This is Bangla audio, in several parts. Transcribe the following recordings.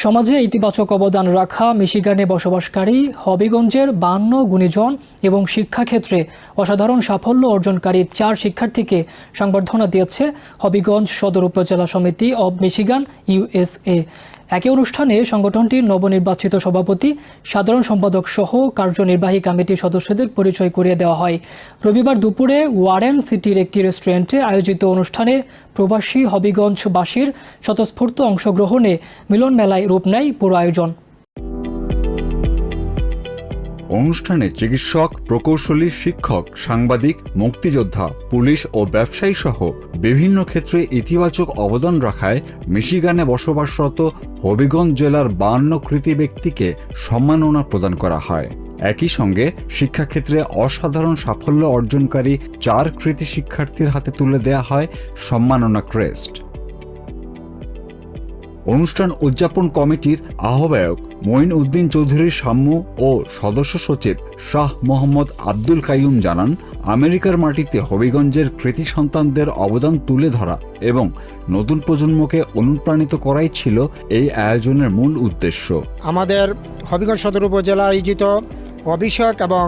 সমাজে ইতিবাচক অবদান রাখা মিশিগানে বসবাসকারী হবিগঞ্জের 52 গুণীজন এবং শিক্ষাক্ষেত্রে অসাধারণ সাফল্য অর্জনকারী 4 শিক্ষার্থীকে সংবর্ধনা দিয়েছে হবিগঞ্জ সদর উপজেলা সমিতি অব মিশিগান USA। একই অনুষ্ঠানে সংগঠনটির নবনির্বাচিত সভাপতি, সাধারণ সম্পাদক সহ কার্যনির্বাহী কমিটির সদস্যদের পরিচয় করিয়ে দেওয়া হয়। রবিবার দুপুরে ওয়ারেন সিটির একটি রেস্টুরেন্টে আয়োজিত অনুষ্ঠানে প্রবাসী হবিগঞ্জবাসীর স্বতঃস্ফূর্ত অংশগ্রহণে মিলন মেলায় রূপ নেয় পুরো আয়োজন। অনুষ্ঠানে চিকিৎসক, প্রকৌশলী, শিক্ষক, সাংবাদিক, মুক্তিযোদ্ধা, পুলিশ ও ব্যবসায়ী সহ বিভিন্ন ক্ষেত্রে ইতিবাচক অবদান রাখায় মিশিগানে বসবাসরত হবিগঞ্জ জেলার 52 কৃতী ব্যক্তিকে সম্মাননা প্রদান করা হয়। একই সঙ্গে শিক্ষাক্ষেত্রে অসাধারণ সাফল্য অর্জনকারী 4 কৃতী শিক্ষার্থীর হাতে তুলে দেয়া হয় সম্মাননা ক্রেস্ট। অনুষ্ঠান উদযাপন কমিটির আহ্বায়ক মঈন উদ্দিন চৌধুরী সাম্য ও সদস্য সচিব শাহ মোহাম্মদ আব্দুল কাইয়ুম জানান, আমেরিকার মাটিতে হবিগঞ্জের কৃতী সন্তানদের অবদান তুলে ধরা এবং নতুন প্রজন্মকে অনুপ্রাণিত করাই ছিল এই আয়োজনের মূল উদ্দেশ্য। আমাদের হবিগঞ্জ সদর উপজেলা আয়োজিত অভিষেক এবং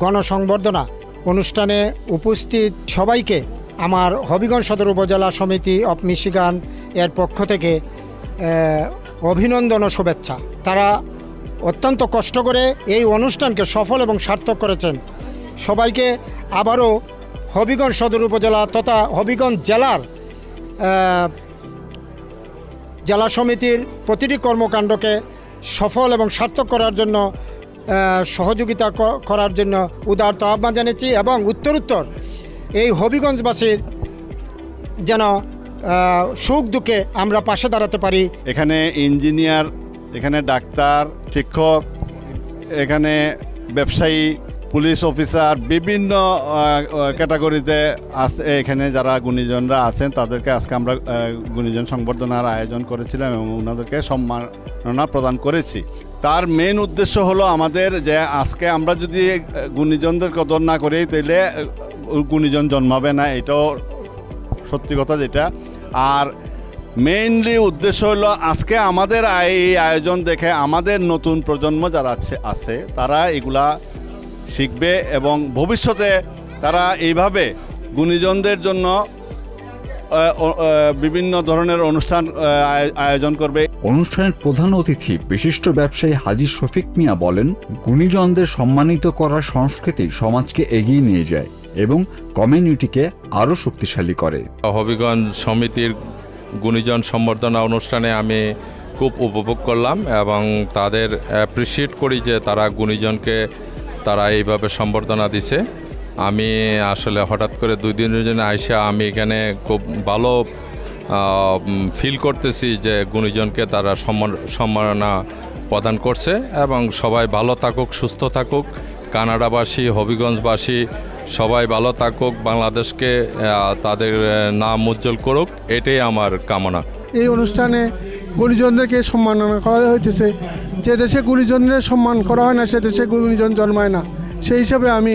গণসংবর্ধনা অনুষ্ঠানে উপস্থিত সবাইকে আমার হবিগঞ্জ সদর উপজেলা সমিতি অব মিশিগান এর পক্ষ থেকে অভিনন্দন ও শুভেচ্ছা। তারা অত্যন্ত কষ্ট করে এই অনুষ্ঠানকে সফল এবং সার্থক করেছেন। সবাইকে আবারও হবিগঞ্জ সদর উপজেলা তথা হবিগঞ্জ জেলার জেলা সমিতির প্রতিটি কর্মকাণ্ডকে সফল এবং সার্থক করার জন্য সহযোগিতা করার জন্য উদারত আহ্বান জানিয়েছি এবং উত্তরোত্তর এই হবিগঞ্জবাসীর যেন সুখ দুঃখে আমরা পাশে দাঁড়াতে পারি। এখানে ইঞ্জিনিয়ার, এখানে ডাক্তার, শিক্ষক, এখানে ব্যবসায়ী, পুলিশ অফিসার, বিভিন্ন ক্যাটাগরিতে আছে। এখানে যারা গুণীজনরা আছেন তাদেরকে আজকে আমরা গুণীজন সংবর্ধনার আয়োজন করেছিলাম এবং ওনাদেরকে সম্মাননা প্রদান করেছি। তার মেন উদ্দেশ্য হলো আমাদের যে আজকে আমরা যদি গুণীজনদের কদর না করি তাহলে গুণীজন জন্মাবে না, এটাও সত্যি কথা যেটা। আর মেইনলি উদ্দেশ্য হলো আজকে আমাদের এই আয়োজন দেখে আমাদের নতুন প্রজন্ম যারা আছে তারা এগুলা শিখবে এবং ভবিষ্যতে তারা এইভাবে গুণীজনদের জন্য বিভিন্ন ধরনের অনুষ্ঠান আয়োজন করবে। অনুষ্ঠানের প্রধান অতিথি বিশিষ্ট ব্যবসায়ী হাজী শফিক মিয়া বলেন, গুণীজনদের সম্মানিত করার সংস্কৃতি সমাজকে এগিয়ে নিয়ে যায় এবং কমিউনিটিকে আরও শক্তিশালী করে। হবিগঞ্জ সমিতির গুণীজন সম্বর্ধনা অনুষ্ঠানে আমি খুব উপভোগ করলাম এবং তাদের অ্যাপ্রিসিয়েট করি যে তারা গুণীজনকে তারা এইভাবে সম্বর্ধনা দিছে। আমি আসলে হঠাৎ করে 2 দিনের জন্য আইসা আমি এখানে খুব ভালো ফিল করতেছি যে গুণীজনকে তারা সম্মাননা প্রদান করছে এবং সবাই ভালো থাকুক, সুস্থ থাকুক, কানাডাবাসী, হবিগঞ্জবাসী সবাই ভালো থাকুক, বাংলাদেশকে তাদের নাম উজ্জ্বল করুক, এটাই আমার কামনা। এই অনুষ্ঠানে গুণীজনদেরকে সম্মাননা করা হইতেছে। যে দেশে গুণীজনদের সম্মান করা হয় না সে দেশে গুণীজন জন্মায় না। সেই হিসাবে আমি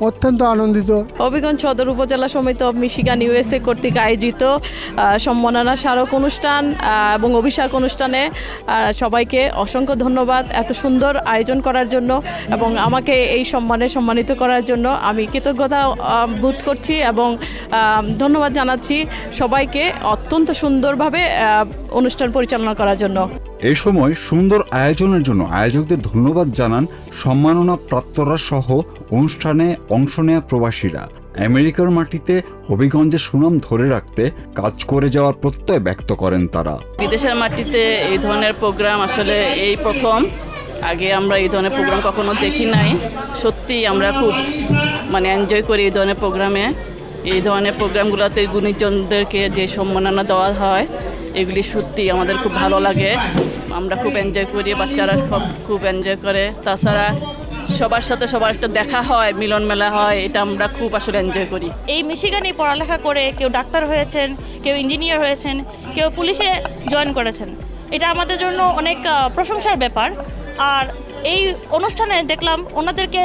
অত্যন্ত আনন্দিত। হবিগঞ্জ সদর উপজেলা সমিতি অব মিশিগান USA কর্তৃক আয়োজিত সম্মাননা স্মারক অনুষ্ঠান এবং অভিষেক অনুষ্ঠানে সবাইকে অসংখ্য ধন্যবাদ এত সুন্দর আয়োজন করার জন্য এবং আমাকে এই সম্মানে সম্মানিত করার জন্য আমি কৃতজ্ঞতা বোধ করছি এবং ধন্যবাদ জানাচ্ছি সবাইকে অত্যন্ত সুন্দরভাবে অনুষ্ঠান পরিচালনা করার জন্য। এই সময় সুন্দর আয়োজনের জন্য আয়োজকদের ধন্যবাদ জানান সম্মাননা প্রাপ্তরা সহ অনুষ্ঠানে অংশ নেয়া প্রবাসীরা। আমেরিকার মাটিতে হবিগঞ্জের সুনাম ধরে রাখতে কাজ করে যাওয়ার প্রত্যয় ব্যক্ত করেন তারা। বিদেশের মাটিতে এই ধরনের প্রোগ্রাম আসলে এই প্রথম, আগে আমরা এই ধরনের প্রোগ্রাম কখনো দেখি নাই। সত্যি আমরা খুব এনজয় করি এই ধরনের প্রোগ্রামে। এই ধরনের প্রোগ্রামগুলোতে গুণীজনদেরকে যে সম্মাননা দেওয়া হয় এগুলি সত্যি আমাদের খুব ভালো লাগে, আমরা খুব এনজয় করি, বাচ্চারা সব খুব এনজয় করে। তাছাড়া সবার সাথে সবার একটা দেখা হয়, মিলন মেলা হয়, এটা আমরা খুব আসলে এনজয় করি। এই মিশিগানে পড়ালেখা করে কেউ ডাক্তার হয়েছেন, কেউ ইঞ্জিনিয়ার হয়েছেন, কেউ পুলিশে জয়েন করেছেন। এটা আমাদের জন্য অনেক প্রশংসার ব্যাপার। আর এই অনুষ্ঠানে দেখলাম ওনাদেরকে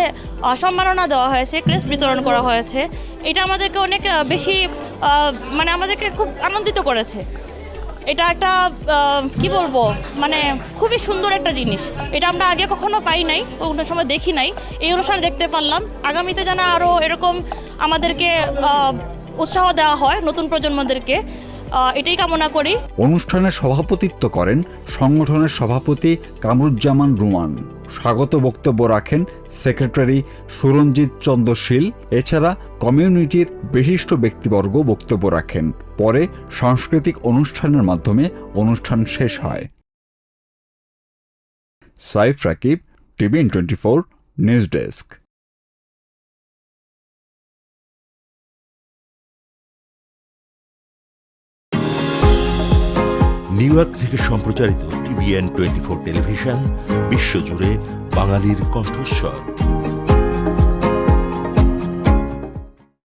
সম্মাননা দেওয়া হয়েছে, ক্রেস্ট বিতরণ করা হয়েছে। এটা আমাদেরকে অনেক বেশি আমাদেরকে খুব আনন্দিত করেছে। এটা একটা কি বলবো, মানে খুবই সুন্দর একটা জিনিস। এটা আমরা আগে কখনো পাই নাই, কোনো সময় দেখি নাই, এই অনুষ্ঠানে দেখতে পারলাম। আগামীতে যেন আরও এরকম আমাদেরকে উৎসাহ দেওয়া হয় নতুন প্রজন্মদেরকে, এটাই কামনা করি। অনুষ্ঠানে সভাপতিত্ব করেন সংগঠনের সভাপতি কামরুজ্জামান রুমান। স্বাগত বক্তব্য রাখেন সেক্রেটারি সুরঞ্জিত চন্দ্র শীল। এছাড়া কমিউনিটির বিশিষ্ট ব্যক্তিবর্গ বক্তব্য রাখেন। পরে সাংস্কৃতিক অনুষ্ঠানের মাধ্যমে অনুষ্ঠান শেষ হয়। Saif Rakib, TVN 24 news desk. New York থেকে সম্প্রচারিত টিভিএন 24 টেলিভিশন বিশ্বজুড়ে বাঙালির কণ্ঠস্বর।